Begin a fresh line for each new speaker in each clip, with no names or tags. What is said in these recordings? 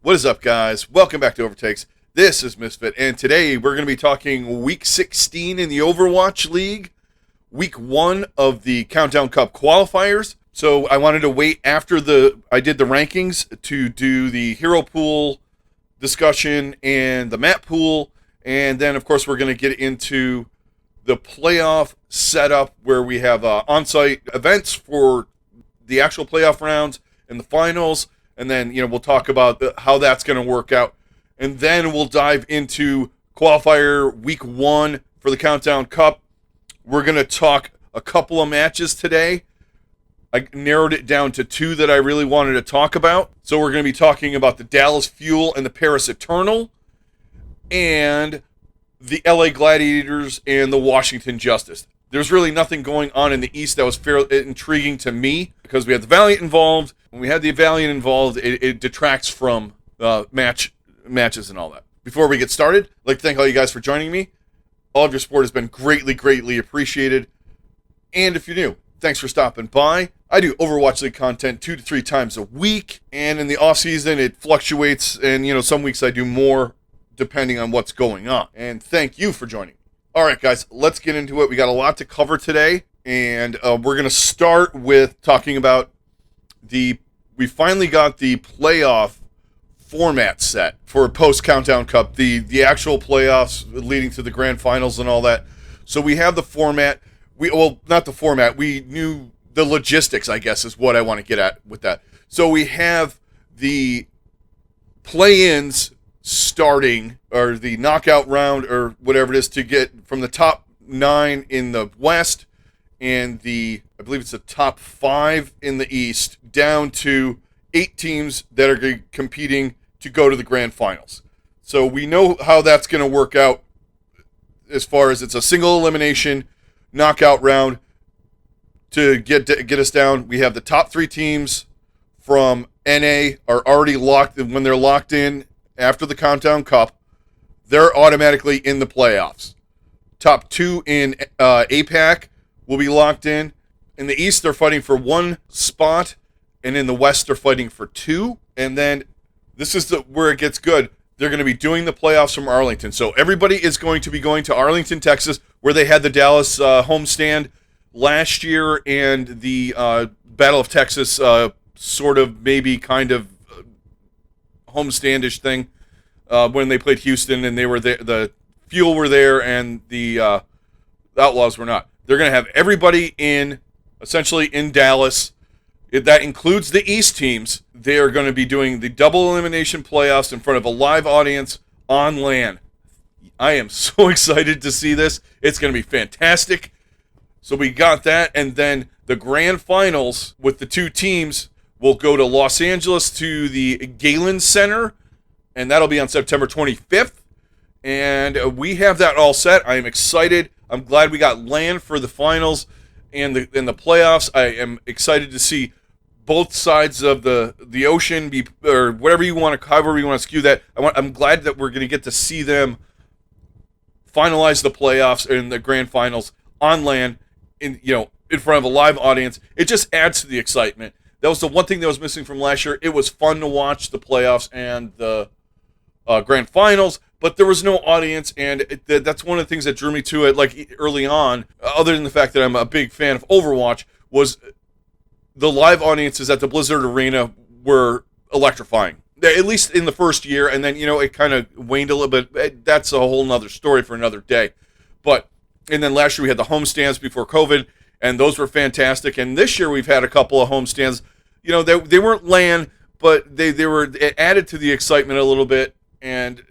What is up, guys? Welcome back to OverTakes. This is Misfit, and today we're going to be talking Week 16 in the Overwatch League, Week 1 of the Countdown Cup Qualifiers. So I wanted to wait after I did the rankings to do the hero pool discussion and the map pool, and then, of course, we're going to get into the playoff setup where we have on-site events for the actual playoff rounds and the finals. And then, we'll talk about how that's going to work out. And then we'll dive into qualifier week 1 for the Countdown Cup. We're going to talk a couple of matches today. I narrowed it down to 2 that I really wanted to talk about. So we're going to be talking about the Dallas Fuel and the Paris Eternal, and the LA Gladiators and the Washington Justice. There's really nothing going on in the East that was fairly intriguing to me because we had the Valiant involved. When we had the Valiant involved, it detracts from matches and all that. Before we get started, I'd like to thank all you guys for joining me. All of your support has been greatly appreciated. And if you're new, thanks for stopping by. I do Overwatch League content 2 to 3 times a week, and in the off season it fluctuates, and some weeks I do more depending on what's going on. And thank you for joining me. All right, guys, let's get into it. We got a lot to cover today, and we're going to start with talking about we finally got the playoff format set for post-Countdown Cup, the actual playoffs leading to the grand finals and all that. So we have the format. Not the format. We knew the logistics, I guess, is what I want to get at with that. So we have the play-ins starting, or the knockout round, or whatever it is, to get from the top 9 in the West and I believe it's the top 5 in the East, down to 8 teams that are competing to go to the grand finals. So we know how that's going to work out as far as it's a single elimination knockout round to get us down. We have the top 3 teams from NA are already locked, and when they're locked in after the Countdown Cup, they're automatically in the playoffs. Top 2 in APAC will be locked in. In the East, they're fighting for 1 spot, and in the West, they're fighting for 2. And then this is where it gets good. They're going to be doing the playoffs from Arlington. So everybody is going to be going to Arlington, Texas, where they had the Dallas homestand last year, and the Battle of Texas sort of maybe kind of homestandish thing when they played Houston, and they were there. The Fuel were there, and the Outlaws were not. They're going to have everybody essentially in Dallas. That includes the East teams. They are going to be doing the double elimination playoffs in front of a live audience on LAN. I am so excited to see this. It's going to be fantastic. So we got that, and then the grand finals with the 2 teams will go to Los Angeles to the Galen Center, and that'll be on September 25th. And we have that all set. I am excited. I'm glad we got LAN for the finals and the playoffs. I am excited to see both sides of the ocean be, or whatever you want to, however you want to skew that. I'm glad that we're going to get to see them finalize the playoffs and the grand finals on LAN in front of a live audience. It just adds to the excitement. That was the one thing that was missing from last year. It was fun to watch the playoffs and the grand finals, but there was no audience, and that's one of the things that drew me to it, like early on, other than the fact that I'm a big fan of Overwatch, was the live audiences at the Blizzard Arena were electrifying, at least in the first year, and then, it kind of waned a little bit. That's a whole nother story for another day. And then last year we had the homestands before COVID, and those were fantastic, and this year we've had a couple of homestands. They weren't LAN, but they were added to the excitement a little bit, and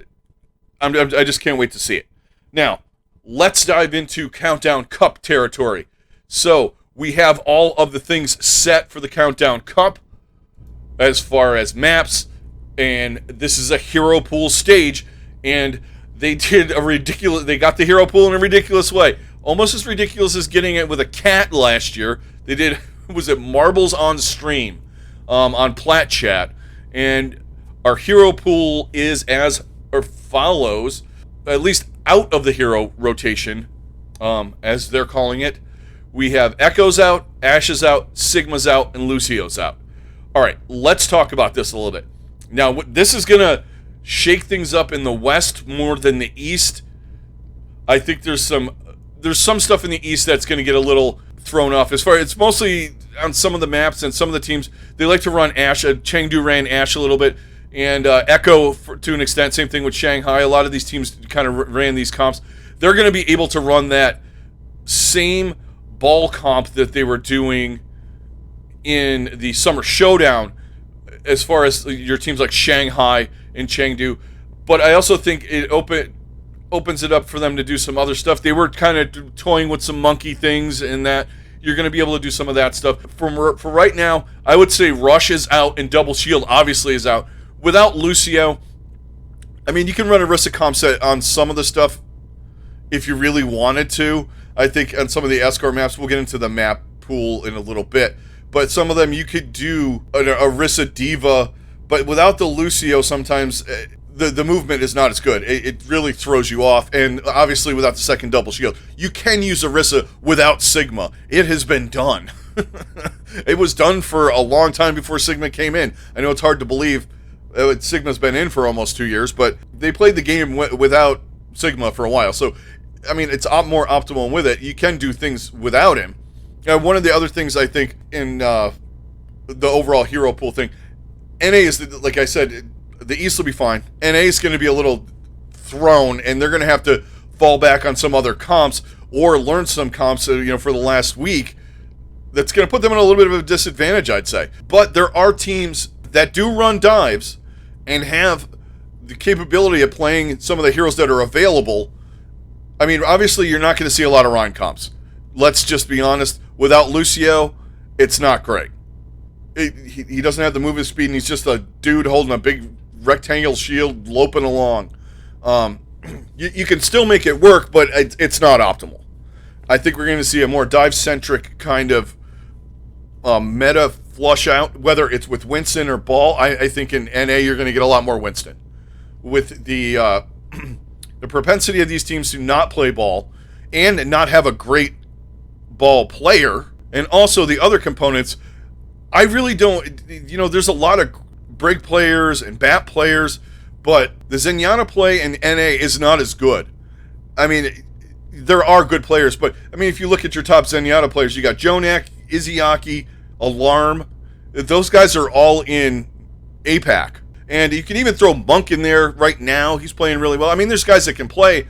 I just can't wait to see it. Now, let's dive into Countdown Cup territory. So, we have all of the things set for the Countdown Cup as far as maps, and this is a hero pool stage, and they got the hero pool in a ridiculous way. Almost as ridiculous as getting it with a cat last year. They did, was it Marbles on Stream on Plat Chat, and our hero pool is as follows, at least out of the hero rotation, as they're calling it. We have Echo's out, Ashe's out, Sigma's out, and Lucio's out. All right, let's talk about this a little bit. Now, this is going to shake things up in the West more than the East. I think there's some stuff in the East that's going to get a little thrown off. It's mostly on some of the maps and some of the teams. They like to run Ash. Chengdu ran Ash a little bit, and Echo to an extent. Same thing with Shanghai. A lot of these teams kind of ran these comps. They're going to be able to run that same ball comp that they were doing in the Summer Showdown, as far as your teams like Shanghai and Chengdu. But I also think it opens it up for them to do some other stuff. They were kind of toying with some monkey things, and that you're going to be able to do some of that stuff. For right now, I would say Rush is out and Double Shield obviously is out. Without Lucio, I mean, you can run a Rissa comp set on some of the stuff if you really wanted to. I think on some of the escort maps, we'll get into the map pool in a little bit, but some of them you could do a Rissa Diva, but without the Lucio, sometimes the movement is not as good. It really throws you off, and obviously without the second Double Shield. You can use Orisa without Sigma. It has been done. It was done for a long time before Sigma came in. I know it's hard to believe. Sigma's been in for almost 2 years, but they played the game without Sigma for a while. So, I mean, it's more optimal with it. You can do things without him. One of the other things I think in the overall hero pool thing, NA is, like I said, the East will be fine. NA is going to be a little thrown, and they're going to have to fall back on some other comps or learn some comps, for the last week. That's going to put them in a little bit of a disadvantage, I'd say. But there are teams that do run dives and have the capability of playing some of the heroes that are available. I mean, obviously, you're not going to see a lot of Rhine comps. Let's just be honest. Without Lucio, it's not great. He doesn't have the movement speed, and he's just a dude holding a big rectangle shield loping along. You can still make it work, but it's not optimal. I think we're going to see a more dive-centric kind of meta flush out, whether it's with Winston or Ball. I think in NA you're going to get a lot more Winston. With the the propensity of these teams to not play Ball and not have a great Ball player, and also the other components, I really don't, there's a lot of Brig players and Bat players, but the Zenyatta play in NA is not as good. I mean, there are good players, but, I mean, if you look at your top Zenyatta players, you got Jonak, Izzyaki, Alarm. Those guys are all in APAC. And you can even throw Monk in there right now. He's playing really well. I mean, there's guys that can play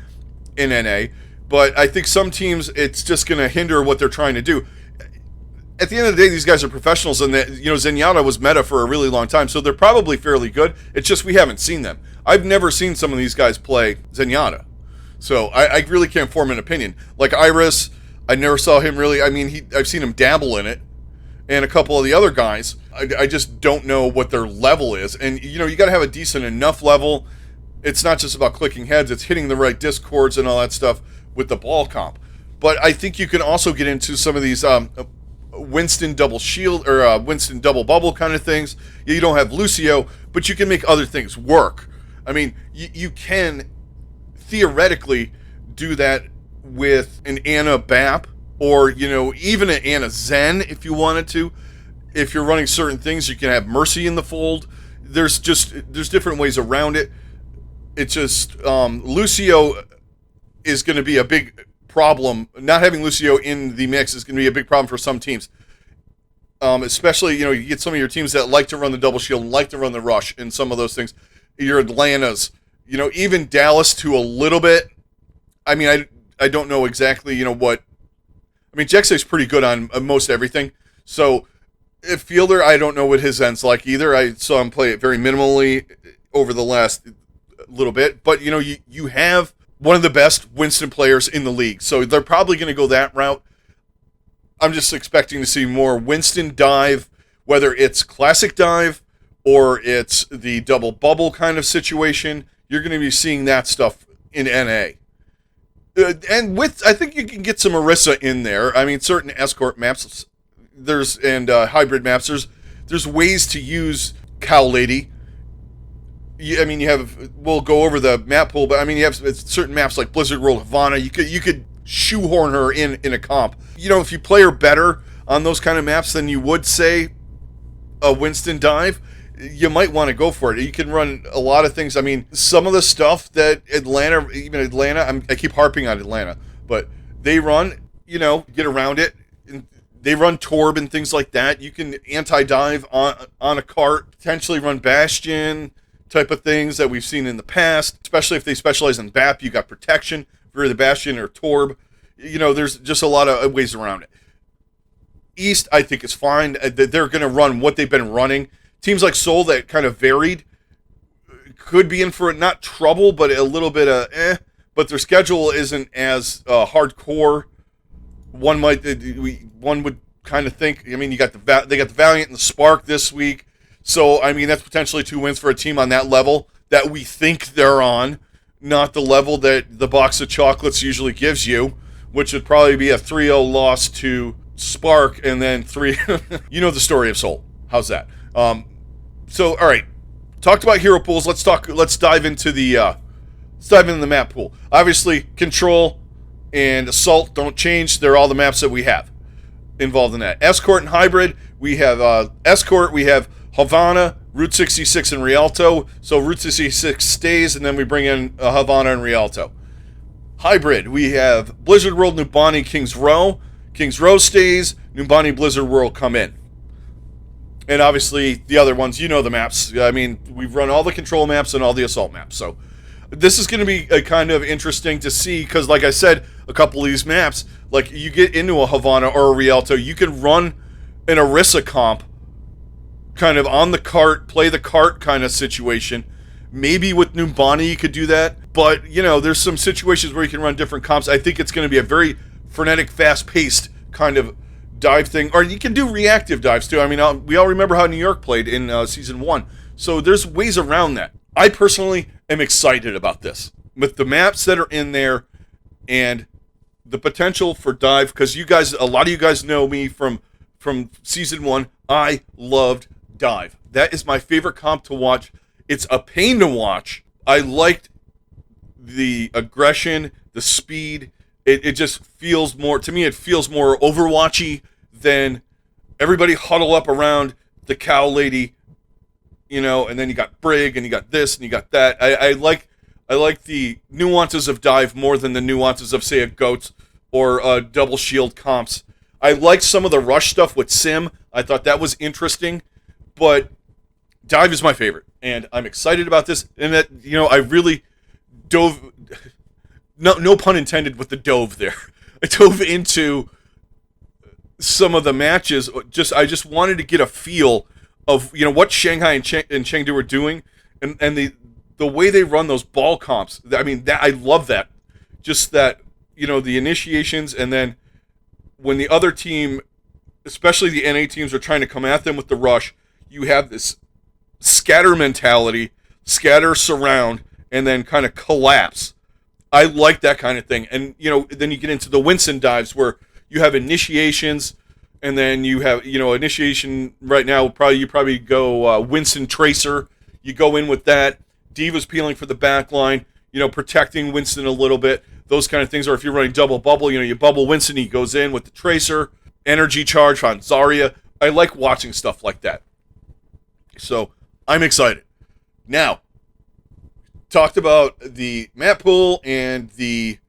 in NA, but I think some teams, it's just going to hinder what they're trying to do. At the end of the day, these guys are professionals, and Zenyatta was meta for a really long time, so they're probably fairly good. It's just we haven't seen them. I've never seen some of these guys play Zenyatta, so I really can't form an opinion. Like Iris, I never saw him really. I mean, I've seen him dabble in it, and a couple of the other guys. I just don't know what their level is, and you got to have a decent enough level. It's not just about clicking heads; it's hitting the right discords and all that stuff with the ball comp. But I think you can also get into some of these Winston double shield or Winston double bubble kind of things. You don't have Lucio, but you can make other things work. I mean, you can theoretically do that with an Ana Bap or even an Ana Zen if you wanted to. If you're running certain things, you can have Mercy in the fold. There's different ways around it. It's just Lucio is going to be a big problem. Not having Lucio in the mix is going to be a big problem for some teams. Especially, you get some of your teams that like to run the double shield and like to run the rush and some of those things. Your Atlantas, even Dallas to a little bit. I mean, I don't know exactly, what. I mean, Jexay's pretty good on most everything. So, if Fielder, I don't know what his end's like either. I saw him play it very minimally over the last little bit. But, you have one of the best Winston players in the league. So they're probably going to go that route. I'm just expecting to see more Winston dive, whether it's classic dive or it's the double bubble kind of situation. You're going to be seeing that stuff in NA. And I think you can get some Orisa in there. I mean, certain escort maps, hybrid maps, there's ways to use Cow Lady. I mean, we'll go over the map pool, but I mean, you have certain maps like Blizzard World Havana. You could shoehorn her in a comp. If you play her better on those kind of maps than you would say a Winston dive, you might want to go for it. You can run a lot of things. I mean, some of the stuff that I keep harping on Atlanta, but they run, get around it. They run Torb and things like that. You can anti-dive on a cart, potentially run Bastion type of things that we've seen in the past, especially if they specialize in BAP. You got protection for the Bastion or Torb. There's just a lot of ways around it. East, I think, is fine. They're going to run what they've been running. Teams like Seoul that kind of varied could be in for not trouble, but a little bit of But their schedule isn't as hardcore. One would kind of think. I mean, they got the Valiant and the Spark this week, so I mean that's potentially 2 wins for a team on that level that we think they're on, not the level that the box of chocolates usually gives you, which would probably be a 3-0 loss to Spark and then 3. The story of Seoul. How's that? So all right, talked about hero pools. Let's dive into the map pool. Obviously, Control and Assault don't change. They're all the maps that we have involved in that. Escort and Hybrid, we have Escort, we have Havana, Route 66, and Rialto. So Route 66 stays, and then we bring in Havana and Rialto. Hybrid, we have Blizzard World, Numbani, Kings Row. Kings Row stays, Numbani, Blizzard World come in. And obviously, the other ones, the maps. I mean, we've run all the Control maps and all the Assault maps, so this is going to be a kind of interesting to see because, like I said, a couple of these maps, like you get into a Havana or a Rialto, you can run an Orisa comp kind of on the cart, play the cart kind of situation. Maybe with Numbani you could do that, but, there's some situations where you can run different comps. I think it's going to be a very frenetic, fast-paced kind of dive thing, or you can do reactive dives too. I mean, we all remember how New York played in Season 1, so there's ways around that. I personally am excited about this with the maps that are in there and the potential for dive, because a lot of you guys know me from Season 1. I loved dive. That is my favorite comp to watch. It's a pain to watch. I liked the aggression, the speed. It just feels more, to me, it feels more Overwatchy than everybody huddle up around the cow lady, and then you got Brig, and you got this, and you got that. I like the nuances of dive more than the nuances of, say, a GOATS or double shield comps. I liked some of the rush stuff with Sim. I thought that was interesting, but dive is my favorite, and I'm excited about this, and that, I really dove, no pun intended with the dove there. I dove into some of the matches. I just wanted to get a feel of what Shanghai and Chengdu were doing, and the way they run those ball comps. I mean, I love that. Just that, the initiations, and then when the other team, especially the NA teams, are trying to come at them with the rush, you have this scatter mentality, scatter, surround, and then kind of collapse. I like that kind of thing. And, then you get into the Winston dives where you have initiations, and then you have, initiation right now, you probably go Winston Tracer. You go in with that. Diva's peeling for the back line, protecting Winston a little bit. Those kind of things. Or if you're running double bubble, you bubble Winston, he goes in with the Tracer. Energy charge on Zarya. I like watching stuff like that. So, I'm excited. Now, talked about the map pool and the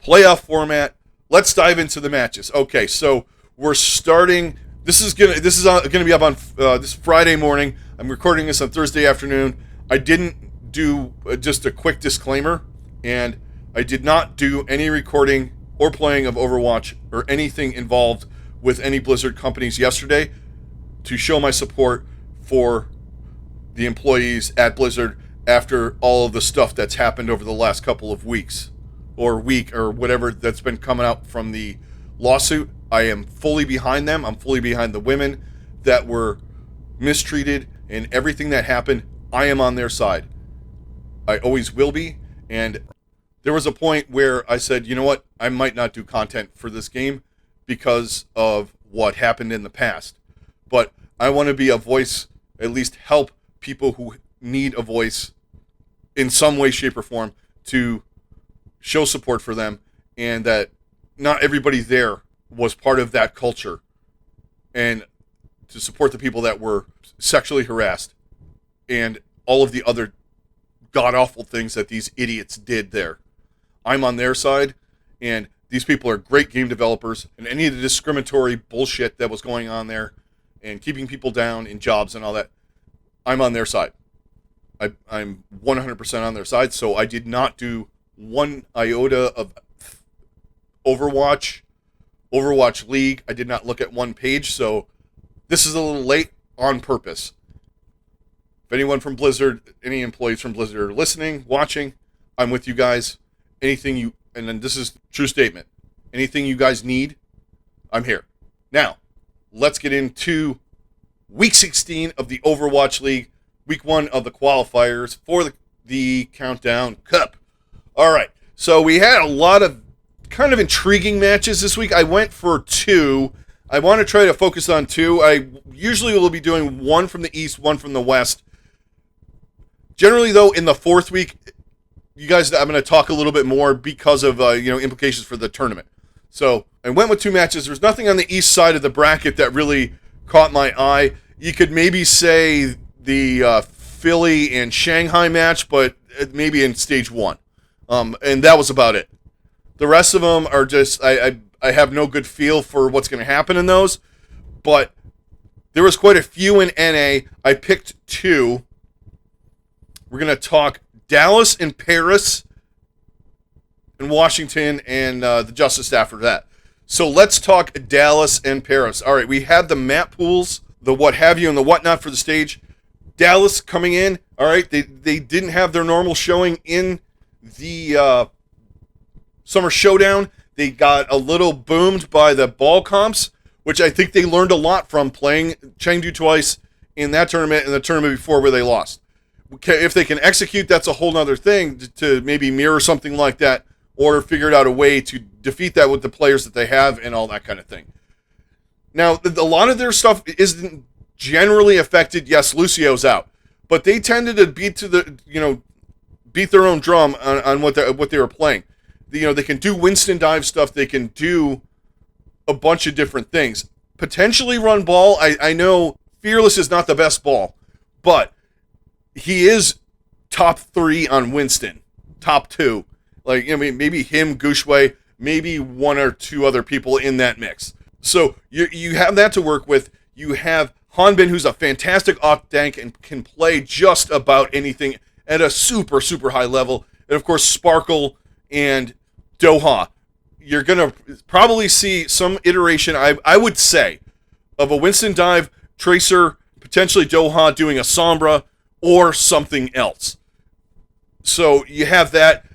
playoff format. Let's dive into the matches. Okay, so we're starting. This is gonna be up on this Friday morning. I'm recording this on Thursday afternoon. I didn't do just a quick disclaimer, and I did not do any recording or playing of Overwatch or anything involved with any Blizzard companies yesterday to show my support for the employees at Blizzard after all of the stuff that's happened over the last couple of weeks or week or whatever that's been coming out from the lawsuit. I am fully behind them. I'm fully behind the women that were mistreated and everything that happened. I am on their side. I always will be. And there was a point where I said, you know what? I might not do content for this game because of what happened in the past. But I want to be a voice, at least help people who need a voice in some way, shape, or form to show support for them, and that not everybody there was part of that culture, and to support the people that were sexually harassed and all of the other god-awful things that these idiots did there. I'm on their side, and these people are great game developers, and any of the discriminatory bullshit that was going on there and keeping people down in jobs and all that, I'm on their side. I'm 100% on their side, so I did not do one iota of Overwatch League. I did not look at one page, so this is a little late on purpose. If anyone from Blizzard, any employees from Blizzard are listening, watching, I'm with you guys. Anything you, and then this is true statement, anything you guys need, I'm here. Now, let's get into Week 16 of the Overwatch League, Week 1 of the qualifiers for the Countdown Cup. All right, so we had a lot of kind of intriguing matches this week. I went for 2. I want to try to focus on 2. I usually will be doing 1 from the East, 1 from the West. Generally, though, in the 4th week, you guys, I'm going to talk a little bit more because of implications for the tournament. So I went with 2 matches. There's nothing on the East side of the bracket that really caught my eye. You could maybe say the Philly and Shanghai match, but maybe in stage 1. And that was about it. The rest of them are just, I have no good feel for what's going to happen in those, but there was quite a few in NA. I picked 2. We're going to talk Dallas and Paris and Washington and the Justice after that. So let's talk Dallas and Paris. All right, we have the map pools, the what have you, and the whatnot for the stage. Dallas coming in, all right, they didn't have their normal showing in the Summer Showdown. They got a little boomed by the ball comps, which I think they learned a lot from playing Chengdu twice in that tournament and the tournament before where they lost. If they can execute, that's a whole other thing to maybe mirror something like that or figure out a way to defeat that with the players that they have and all that kind of thing. Now, a lot of their stuff isn't generally affected. Yes, Lucio's out, but they tended to beat their own drum on what they were playing. They can do Winston dive stuff. They can do a bunch of different things. Potentially run ball. I know Fearless is not the best ball, but he is top 3 on Winston, top 2. Maybe him, Gushway, maybe 1 or 2 other people in that mix. So you have that to work with. You have Hanbin, who's a fantastic off-tank and can play just about anything at a super, super high level. And, of course, Sparkle and Doha. You're going to probably see some iteration, I would say, of a Winston dive, Tracer, potentially Doha doing a Sombra, or something else. So you have that.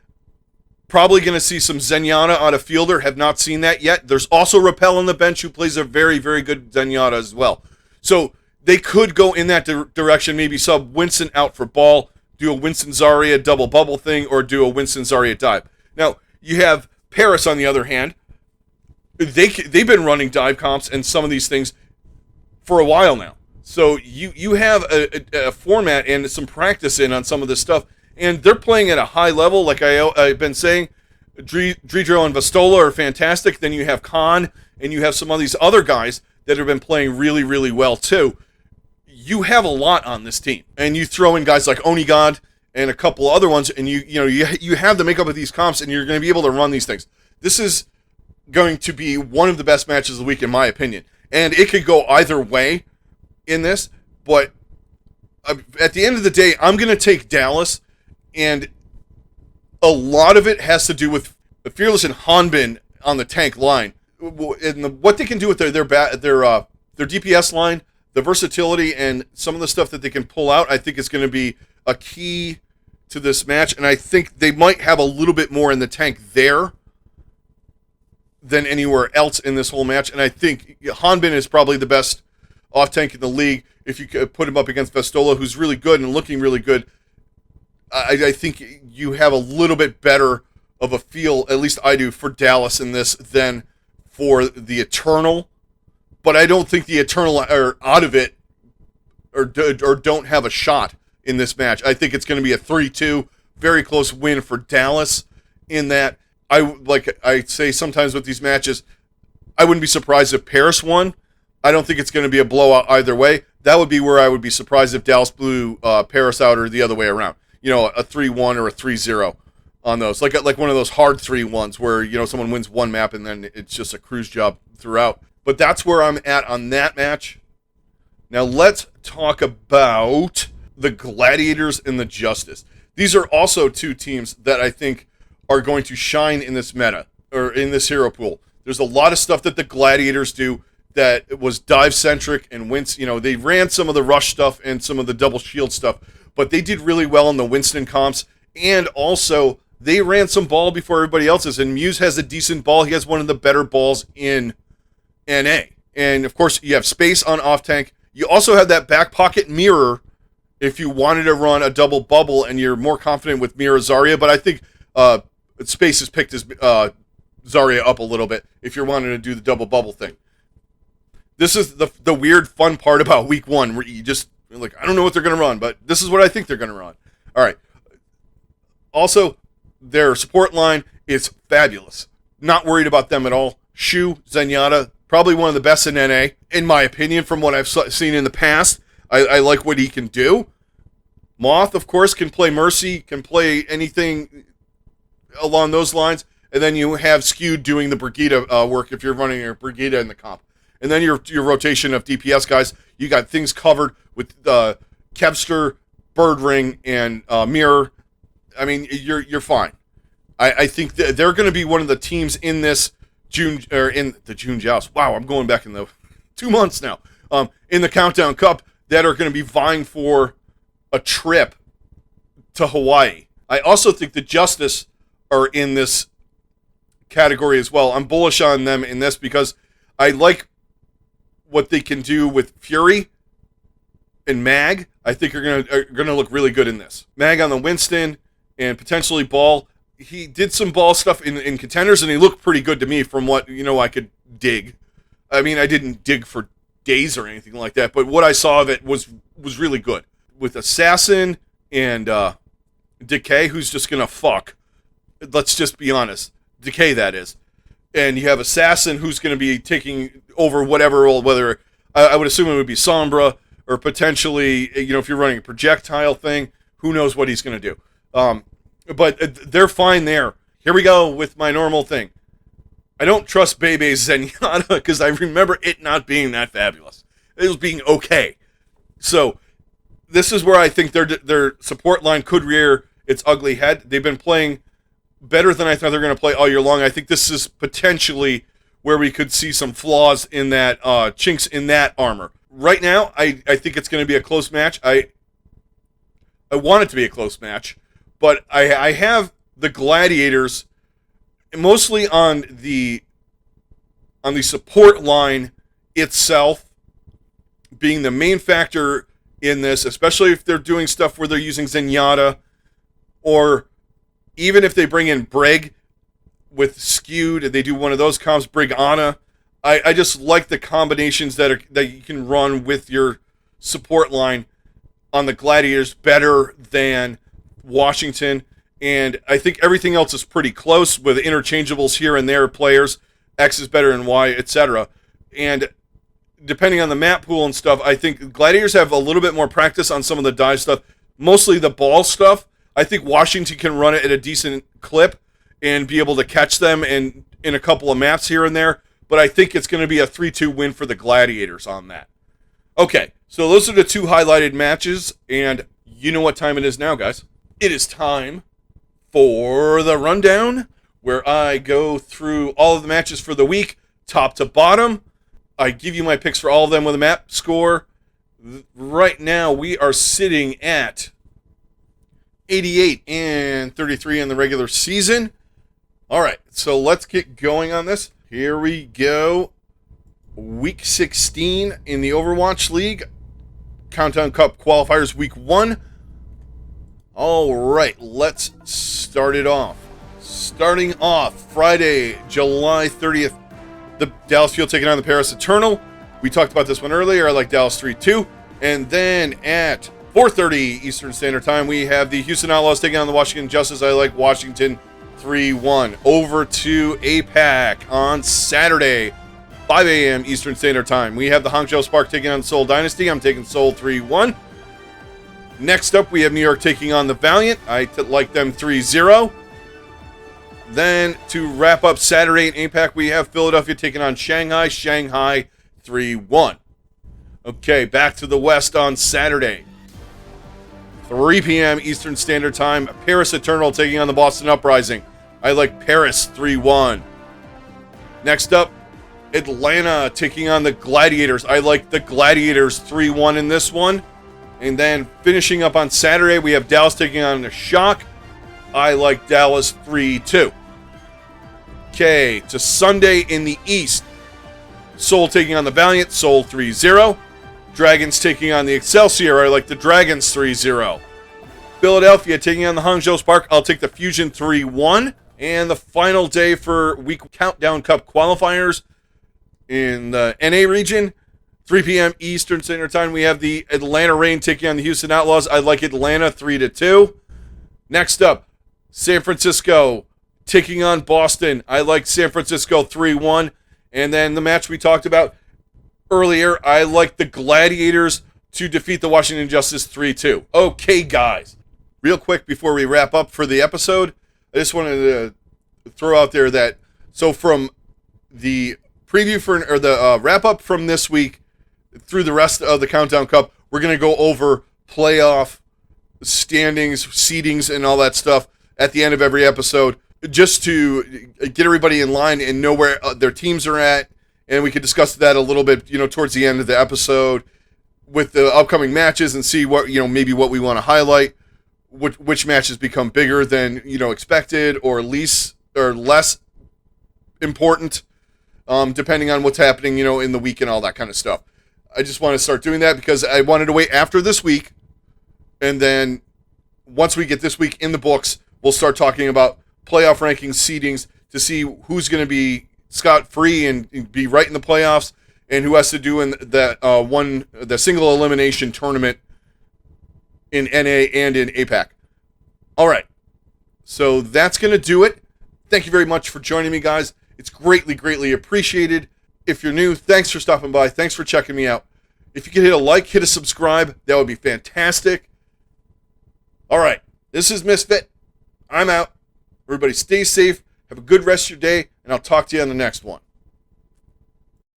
Probably going to see some Zenyatta on a fielder. Have not seen that yet. There's also Rappel on the bench who plays a very, very good Zenyatta as well. So they could go in that direction. Maybe sub Winston out for ball, do a Winston Zarya double bubble thing, or do a Winston Zarya dive. Now, you have Paris on the other hand. They've been running dive comps and some of these things for a while now. So you have a format and some practice in on some of this stuff, and they're playing at a high level. Like I've been saying, Dridro and Vastola are fantastic. Then you have Khan, and you have some of these other guys that have been playing really, really well too. You have a lot on this team, and you throw in guys like Onigod and a couple other ones, and you have the makeup of these comps, and you're going to be able to run these things. This is going to be one of the best matches of the week, in my opinion, and it could go either way in this, but at the end of the day, I'm going to take Dallas, and a lot of it has to do with Fearless and Hanbin on the tank line, and what they can do with their DPS line, the versatility, and some of the stuff that they can pull out. I think is going to be a key to this match, and I think they might have a little bit more in the tank there than anywhere else in this whole match, and I think Hanbin is probably the best off-tank in the league. If you could put him up against Vastola, who's really good and looking really good, I think you have a little bit better of a feel, at least I do, for Dallas in this than for the Eternal. But I don't think the Eternal are out of it or don't have a shot in this match. I think it's going to be a 3-2, very close win for Dallas in that. Like I say sometimes with these matches, I wouldn't be surprised if Paris won. I don't think it's going to be a blowout either way. that would be where I would be surprised if Dallas blew Paris out or the other way around. You know, a 3-1 or a 3-0 on those. Like one of those hard 3-1s where, you know, someone wins one map and then it's just a cruise job throughout. But that's where I'm at on that match. Now let's talk about the Gladiators and the Justice. These are also two teams that I think are going to shine in this meta, or in this hero pool. There's a lot of stuff that the Gladiators do that was dive-centric and you know, they ran some of the rush stuff and some of the double shield stuff, but they did really well in the Winston comps, and also they ran some ball before everybody else's, and Muse has a decent ball. He has one of the better balls in NA. And, of course, you have space on off-tank. You also have that back pocket mirror if you wanted to run a double bubble and you're more confident with Mirror Zarya, but I think space is picked as Zarya up a little bit if you're wanting to do the double bubble thing. This is the weird fun part about week one, where you just, like, I don't know what they're going to run, but this is what I think they're going to run. All right. Also, their support line is fabulous. Not worried about them at all. Shu, Zenyatta, probably one of the best in NA, in my opinion, from what I've seen in the past. I like what he can do. Moth, of course, can play Mercy, can play anything along those lines. And then you have Skewed doing the Brigitte work if you're running your Brigitte in the comp. And then your rotation of DPS guys, you got things covered with Kevster, Birdring, and Mirror. I mean, you're fine. I think they're going to be one of the teams in this June, or in the June Joust. Wow, I'm going back in the 2 months now. In the Countdown Cup, that are going to be vying for a trip to Hawaii. I also think the Justice are in this category as well. I'm bullish on them in this because I like what they can do with Fury and Mag. I think are going to look really good in this. Mag on the Winston and potentially Ball. He did some Ball stuff in contenders, and he looked pretty good to me from what, you know, I could dig. I mean, I didn't dig for days or anything like that, but what I saw of it was really good. With Assassin and Decay, who's just going to fuck. Let's just be honest. Decay, that is. And you have Assassin, who's going to be taking over whatever role, whether, I would assume it would be Sombra, or potentially, you know, if you're running a projectile thing, who knows what he's going to do. But they're fine there. Here we go with my normal thing. I don't trust Bebe's Zenyatta because I remember it not being that fabulous. It was being okay. So this is where I think their support line could rear its ugly head. They've been playing better than I thought they were going to play all year long. I think this is potentially where we could see some flaws in that, chinks in that armor. Right now, I think it's going to be a close match. I want it to be a close match, but I have the Gladiators mostly on the support line itself being the main factor in this, especially if they're doing stuff where they're using Zenyatta, or even if they bring in Brig with Skewed and they do one of those comps, Brig Ana. I just like the combinations that you can run with your support line on the Gladiators better than Washington. And I think everything else is pretty close with interchangeables here and there, players. X is better than Y, etc. And depending on the map pool and stuff, I think Gladiators have a little bit more practice on some of the dive stuff. Mostly the ball stuff. I think Washington can run it at a decent clip and be able to catch them in a couple of maps here and there. But I think it's going to be a 3-2 win for the Gladiators on that. Okay, so those are the two highlighted matches. And you know what time it is now, guys. It is time for the rundown, where I go through all of the matches for the week, top to bottom. I give you my picks for all of them with a map score. Right now, we are sitting at 88 and 33 in the regular season. All right, so let's get going on this. Here we go. Week 16 in the Overwatch League. Countdown Cup Qualifiers Week 1. All right, let's start it off. Starting off, Friday, July 30th, the Dallas Fuel taking on the Paris Eternal. We talked about this one earlier. I like Dallas 3-2. And then at 4:30 Eastern Standard Time, we have the Houston Outlaws taking on the Washington Justice. I like Washington 3-1. Over to APAC on Saturday, 5 a.m. Eastern Standard Time. We have the Hangzhou Spark taking on Seoul Dynasty. I'm taking Seoul 3-1. Next up, we have New York taking on the Valiant. I like them 3-0. Then, to wrap up Saturday in APAC, we have Philadelphia taking on Shanghai. Shanghai 3-1. Okay, back to the West on Saturday. 3 p.m. Eastern Standard Time. Paris Eternal taking on the Boston Uprising. I like Paris 3-1. Next up, Atlanta taking on the Gladiators. I like the Gladiators 3-1 in this one. And then finishing up on Saturday, we have Dallas taking on the Shock. I like Dallas 3-2. Okay, to Sunday in the East. Seoul taking on the Valiant. Seoul 3-0. Dragons taking on the Excelsior. I like the Dragons 3-0. Philadelphia taking on the Hangzhou Spark. I'll take the Fusion 3-1. And the final day for Week Countdown Cup Qualifiers in the NA region. 3 p.m. Eastern Standard Time, we have the Atlanta Reign taking on the Houston Outlaws. I like Atlanta 3-2. Next up, San Francisco taking on Boston. I like San Francisco 3-1. And then the match we talked about earlier, I like the Gladiators to defeat the Washington Justice 3-2. Okay, guys. Real quick before we wrap up for the episode, I just wanted to throw out there that, so from the preview or the wrap-up from this week, through the rest of the Countdown Cup, we're going to go over playoff standings, seedings, and all that stuff at the end of every episode, just to get everybody in line and know where their teams are at, and we could discuss that a little bit, towards the end of the episode with the upcoming matches and see what, maybe what we want to highlight, which matches become bigger than, expected or less important, depending on what's happening, in the week and all that kind of stuff. I just want to start doing that because I wanted to wait after this week, and then once we get this week in the books, we'll start talking about playoff rankings, seedings, to see who's going to be scot-free and be right in the playoffs, and who has to do in that the single elimination tournament in NA and in APAC. All right, so that's going to do it. Thank you very much for joining me, guys. It's greatly, greatly appreciated. If you're new, thanks for stopping by. Thanks for checking me out. If you could hit a like, hit a subscribe, that would be fantastic. All right, this is Misfit. I'm out. Everybody stay safe. Have a good rest of your day, and I'll talk to you on the next one.